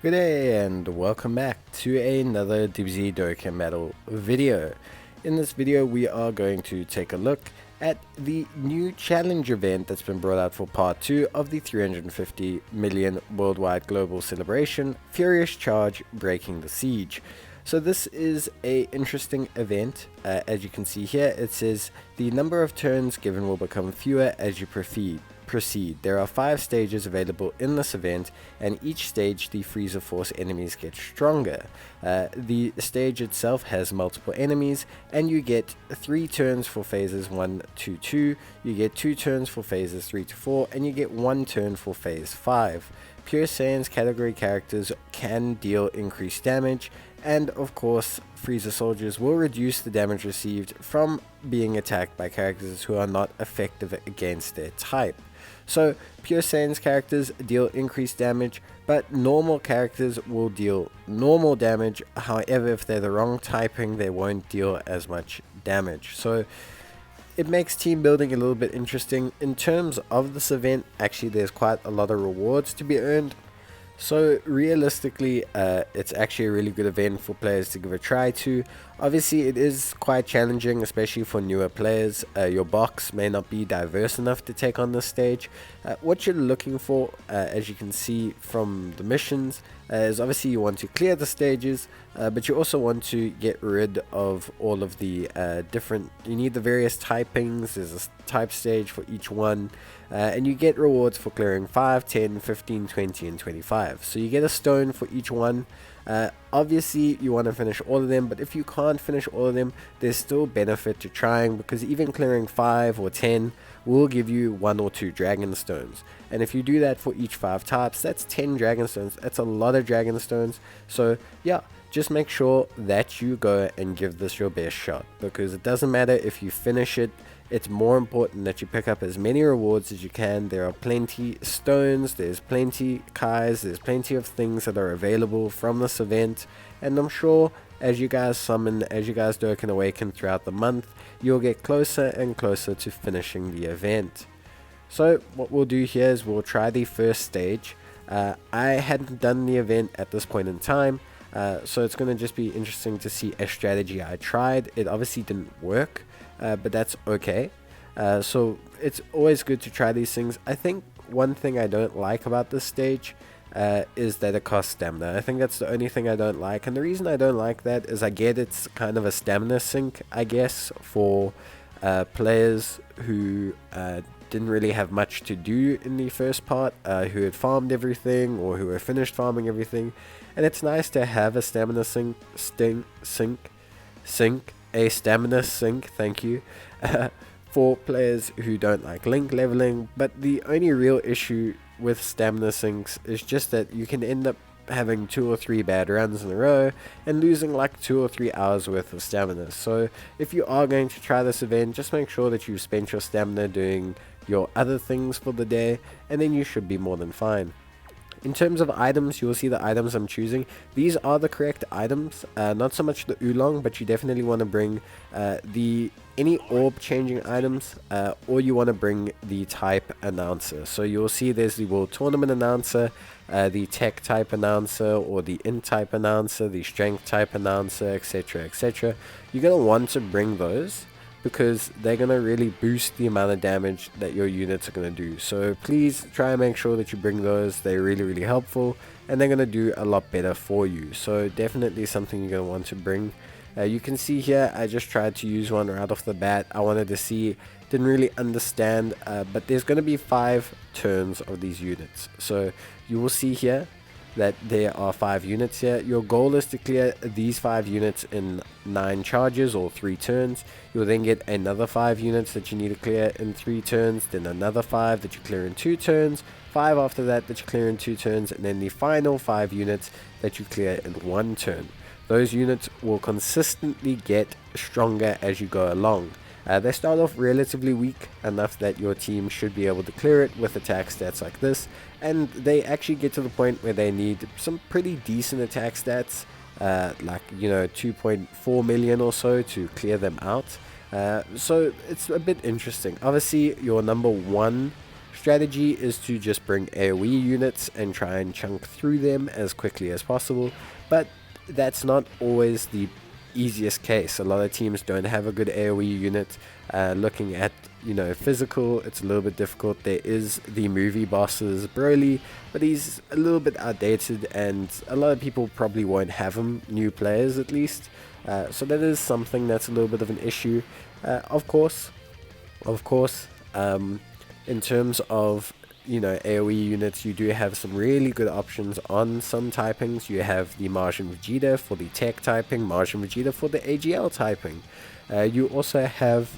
Good day and welcome back to another Dbz Dokkan Metal video. In this video we are going to take a look at the new challenge event that's been brought out for part 2 of the 350 million worldwide global celebration, Furious Charge Breaking the Siege. So this is a interesting event. As you can see here, it says the number of turns given will become fewer as you proceed. There are 5 stages available in this event, and each stage the Freezer Force enemies get stronger. The stage itself has multiple enemies, and you get 3 turns for phases 1 to 2, you get 2 turns for phases 3 to 4, and you get 1 turn for phase 5. Pure Saiyan's category characters can deal increased damage, and of course Freezer soldiers will reduce the damage received from being attacked by characters who are not effective against their type. So Pure Saiyan's characters deal increased damage, but normal characters will deal normal damage. However, if they're the wrong typing, they won't deal as much damage. So it makes team building a little bit interesting. In terms of this event, actually there's quite a lot of rewards to be earned. So realistically, it's actually a really good event for players to give a try to. Obviously it is quite challenging, especially for newer players. Your box may not be diverse enough to take on this stage. What you're looking for, as you can see from the missions, is obviously you want to clear the stages, but you also want to get rid of all of the you need the various typings. There's a type stage for each one, and you get rewards for clearing 5, 10, 15, 20 and 25. So you get a stone for each one. Obviously you want to finish all of them, but if you can't finish all of them, there's still benefit to trying, because even clearing 5 or 10 will give you 1 or 2 dragon stones, and if you do that for each 5 types, that's 10 dragon stones. That's a lot of dragon stones. So yeah, just make sure that you go and give this your best shot, because it doesn't matter if you finish it. It's more important that you pick up as many rewards as you can. There are plenty stones, there's plenty kais, there's plenty of things that are available from this event, and I'm sure as you guys summon, as you guys Dokkan Awaken throughout the month, you'll get closer and closer to finishing the event. So what we'll do here is we'll try the first stage. I hadn't done the event at this point in time, so it's going to just be interesting to see a strategy I tried. It obviously didn't work, but that's okay. So it's always good to try these things. I think one thing I don't like about this stage is that it costs stamina. I think that's the only thing I don't like, and the reason I don't like that is I get it's kind of a stamina sink, I guess, for players who didn't really have much to do in the first part, who had farmed everything or who were finished farming everything, and it's nice to have a stamina sink, a stamina sink, thank you, for players who don't like link leveling. But the only real issue with stamina sinks is just that you can end up having 2 or 3 bad runs in a row and losing like 2 or 3 hours worth of stamina. So if you are going to try this event, just make sure that you've spent your stamina doing your other things for the day, and then you should be more than fine. In terms of items, you'll see the items I'm choosing. These are the correct items, not so much the oolong, but you definitely want to bring any orb changing items, or you want to bring the type announcer. So you'll see there's the World Tournament announcer, the tech type announcer, or the int type announcer, the strength type announcer, etc, etc. You're going to want to bring those, because they're going to really boost the amount of damage that your units are going to do. So please try and make sure that you bring those. They're really helpful, and they're going to do a lot better for you. So definitely something you're going to want to bring. You can see here I just tried to use one right off the bat. I wanted to see, didn't really understand, but there's going to be 5 turns of these units. So you will see here that there are 5 units here. Your goal is to clear these 5 units in 9 charges or 3 turns. You'll then get another 5 units that you need to clear in 3 turns, then another 5 that you clear in 2 turns, 5 after that you clear in 2 turns, and then the final 5 units that you clear in 1 turn. Those units will consistently get stronger as you go along. They start off relatively weak enough that your team should be able to clear it with attack stats like this, and they actually get to the point where they need some pretty decent attack stats, like 2.4 million or so to clear them out. So it's a bit interesting. Obviously your number 1 strategy is to just bring AoE units and try and chunk through them as quickly as possible, but that's not always the easiest case. A lot of teams don't have a good AoE unit. Looking at physical, it's a little bit difficult. There is the movie bosses Broly, but he's a little bit outdated, and a lot of people probably won't have him, new players at least. So that is something that's a little bit of an issue. Of course, in terms of AoE units, you do have some really good options on some typings. You have the Martian Vegeta for the tech typing, Martian Vegeta for the AGL typing. You also have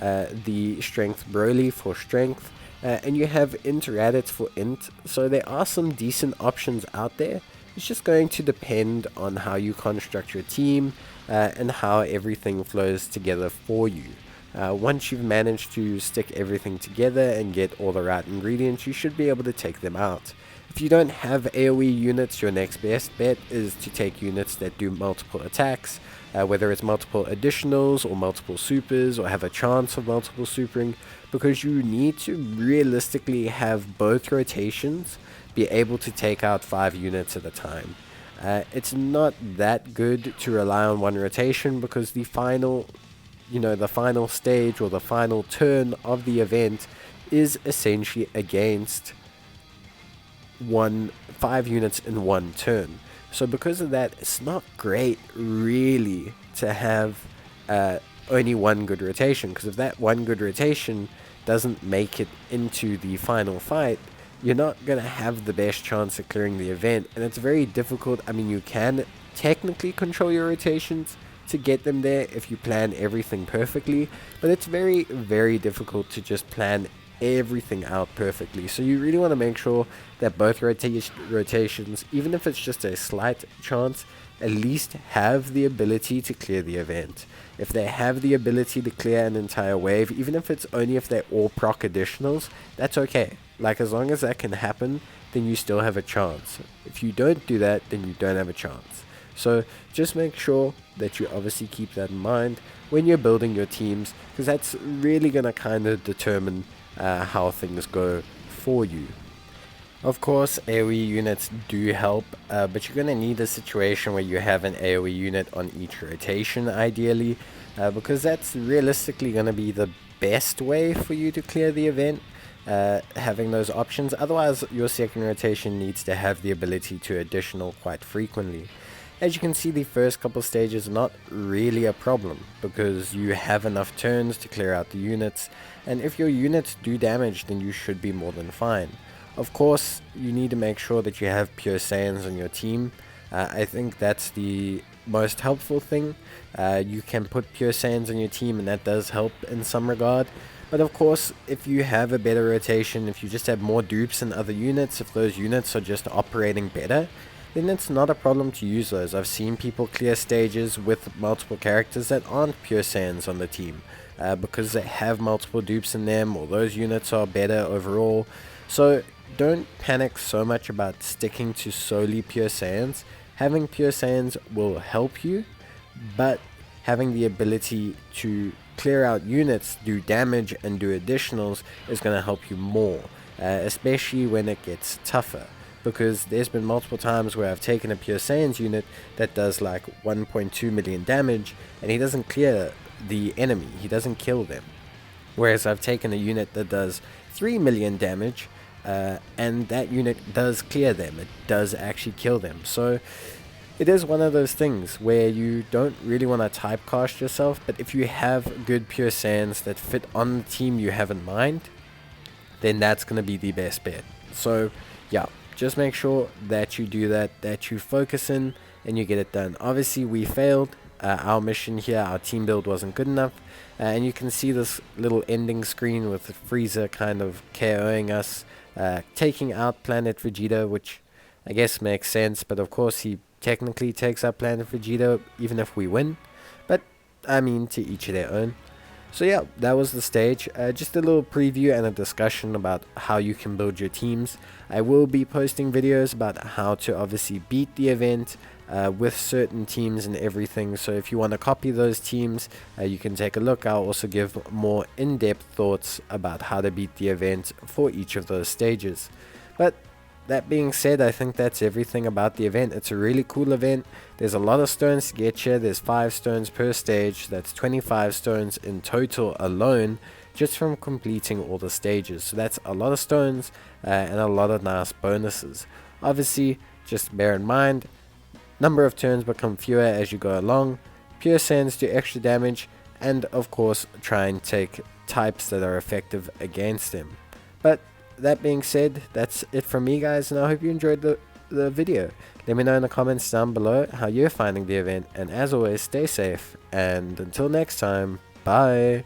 the Strength Broly for strength, and you have Interadits for int. So there are some decent options out there. It's just going to depend on how you construct your team and how everything flows together for you. Once you've managed to stick everything together and get all the right ingredients, you should be able to take them out. If you don't have AoE units, your next best bet is to take units that do multiple attacks, whether it's multiple additionals or multiple supers or have a chance of multiple supering, because you need to realistically have both rotations be able to take out 5 units at a time. It's not that good to rely on one rotation, because the final stage or the final turn of the event is essentially against 5 units in one turn. So because of that, it's not great really to have only one good rotation, because if that one good rotation doesn't make it into the final fight, you're not going to have the best chance of clearing the event, and it's very difficult. I mean, you can technically control your rotations to get them there if you plan everything perfectly, but it's very, very difficult to just plan everything out perfectly. So you really want to make sure that both rotations, even if it's just a slight chance, at least have the ability to clear the event. If they have the ability to clear an entire wave, even if it's only if they're all proc additionals, that's okay. Like, as long as that can happen, then you still have a chance. If you don't do that, then you don't have a chance. So just make sure that you obviously keep that in mind when you're building your teams, because that's really going to kind of determine how things go for you. Of course, AoE units do help, but you're going to need a situation where you have an AoE unit on each rotation ideally, because that's realistically going to be the best way for you to clear the event, having those options. Otherwise, your second rotation needs to have the ability to additional quite frequently. As you can see, the first couple stages are not really a problem, because you have enough turns to clear out the units, and if your units do damage, then you should be more than fine. Of course, you need to make sure that you have pure Saiyans on your team. I think that's the most helpful thing. You can put pure Saiyans on your team, and that does help in some regard. But of course, if you have a better rotation, if you just have more dupes and other units, if those units are just operating better, then it's not a problem to use those. I've seen people clear stages with multiple characters that aren't pure Saiyans on the team, because they have multiple dupes in them, or those units are better overall. So don't panic so much about sticking to solely pure Saiyans. Having pure Saiyans will help you, but having the ability to clear out units, do damage, and do additionals is going to help you more, especially when it gets tougher. Because there's been multiple times where I've taken a pure Saiyans unit that does like 1.2 million damage, and he doesn't clear the enemy, he doesn't kill them. Whereas I've taken a unit that does 3 million damage, and that unit does clear them, it does actually kill them. So it is one of those things where you don't really want to typecast yourself, but if you have good pure Saiyans that fit on the team you have in mind, then that's going to be the best bet. So yeah, just make sure that you do that, that you focus in and you get it done. Obviously we failed our mission here, our team build wasn't good enough, and you can see this little ending screen with Frieza kind of KOing us, taking out Planet Vegeta, which I guess makes sense, but of course he technically takes out Planet Vegeta even if we win, but I mean, to each of their own. So yeah, that was the stage. Just a little preview and a discussion about how you can build your teams. I will be posting videos about how to obviously beat the event with certain teams and everything. So if you want to copy those teams, you can take a look. I'll also give more in-depth thoughts about how to beat the event for each of those stages. But that being said, I think that's everything about the event. It's a really cool event. There's a lot of stones to get here. There's 5 stones per stage. That's 25 stones in total alone, just from completing all the stages. So that's a lot of stones and a lot of nice bonuses. Obviously, just bear in mind, number of turns become fewer as you go along. Pure sands do extra damage, and of course, try and take types that are effective against them. But that being said, that's it from me, guys, and I hope you enjoyed the video. Let me know in the comments down below how you're finding the event, and as always, stay safe, and until next time, bye.